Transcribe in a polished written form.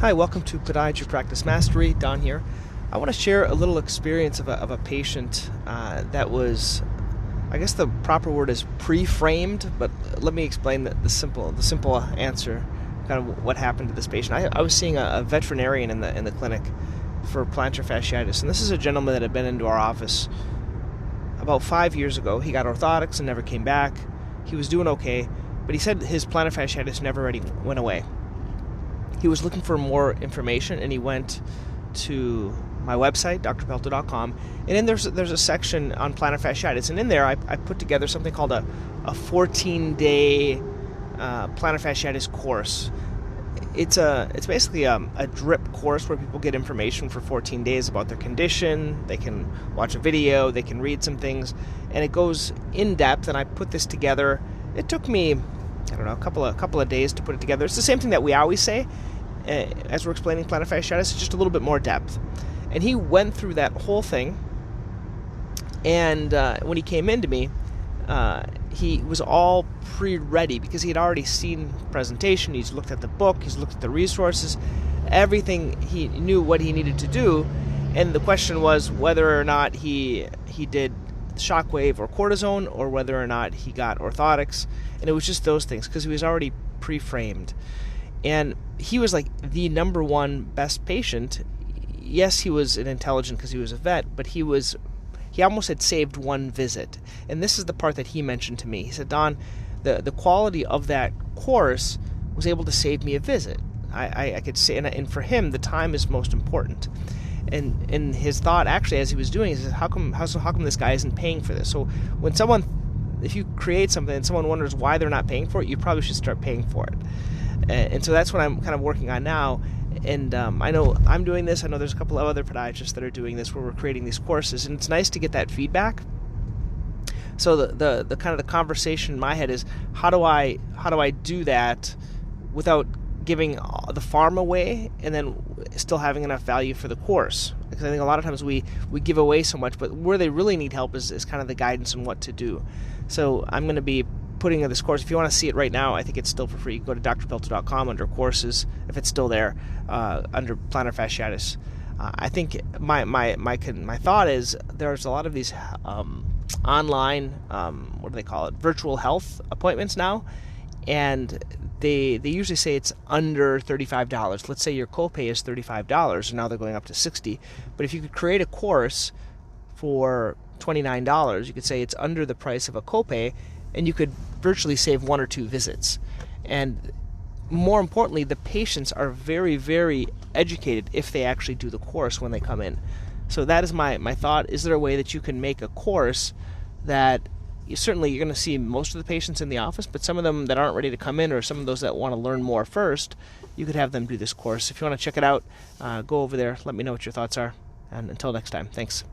Hi, welcome to Podiatry Practice Mastery. Don here. I want to share a little experience of a patient that was, I guess the proper word is pre-framed, but let me explain the simple answer, kind of what happened to this patient. I was seeing a veterinarian in the clinic for plantar fasciitis, and this is a gentleman that had been into our office about 5 years ago. He got orthotics and never came back. He was doing okay, but he said his plantar fasciitis never really went away. He was looking for more information, and he went to my website, drpelto.com, and then there's a section on plantar fasciitis, and in there I put together something called a 14-day plantar fasciitis course. It's basically a drip course where people get information for 14 days about their condition. They can watch a video, they can read some things, and it goes in depth. And I put this together. It took me, I don't know, a couple of days to put it together. It's the same thing that we always say as we're explaining plantar fasciitis. It's just a little bit more depth. And he went through that whole thing, and when he came into me, he was all pre-ready because he had already seen the presentation. He's looked at the book, he's looked at the resources, everything. He knew what he needed to do, and the question was whether or not he did shockwave or cortisone, or whether or not he got orthotics. And it was just those things because he was already pre-framed, and he was like the number one best patient. Yes, he was an intelligent because he was a vet, but he almost had saved one visit. And this is the part that he mentioned to me. He said, Don, the quality of that course was able to save me a visit. I could say, and for him, the time is most important. And his thought, actually, as he was doing it, is how come this guy isn't paying for this? So if you create something and someone wonders why they're not paying for it, you probably should start paying for it. And so that's what I'm kind of working on now. And I know I'm doing this. I know there's a couple of other podiatrists that are doing this, where we're creating these courses, and it's nice to get that feedback. So the kind of the conversation in my head is, how do I do that without giving the farm away, and then still having enough value for the course? Because I think a lot of times we give away so much, but where they really need help is kind of the guidance on what to do. So I'm going to be putting in this course. If you want to see it right now, I think it's still for free. Go to drpelto.com under courses, if it's still there, under plantar fasciitis. I think my thought is there's a lot of these online, what do they call it, virtual health appointments now, and they usually say it's under $35. Let's say your copay is $35, and now they're going up to $60. But if you could create a course for $29, you could say it's under the price of a copay, and you could virtually save one or two visits. And more importantly, the patients are very, very educated if they actually do the course when they come in. So that is my thought. Is there a way that you can make a course that you're going to see most of the patients in the office, but some of them that aren't ready to come in, or some of those that want to learn more first, you could have them do this course. If you want to check it out, go over there. Let me know what your thoughts are. And until next time, thanks.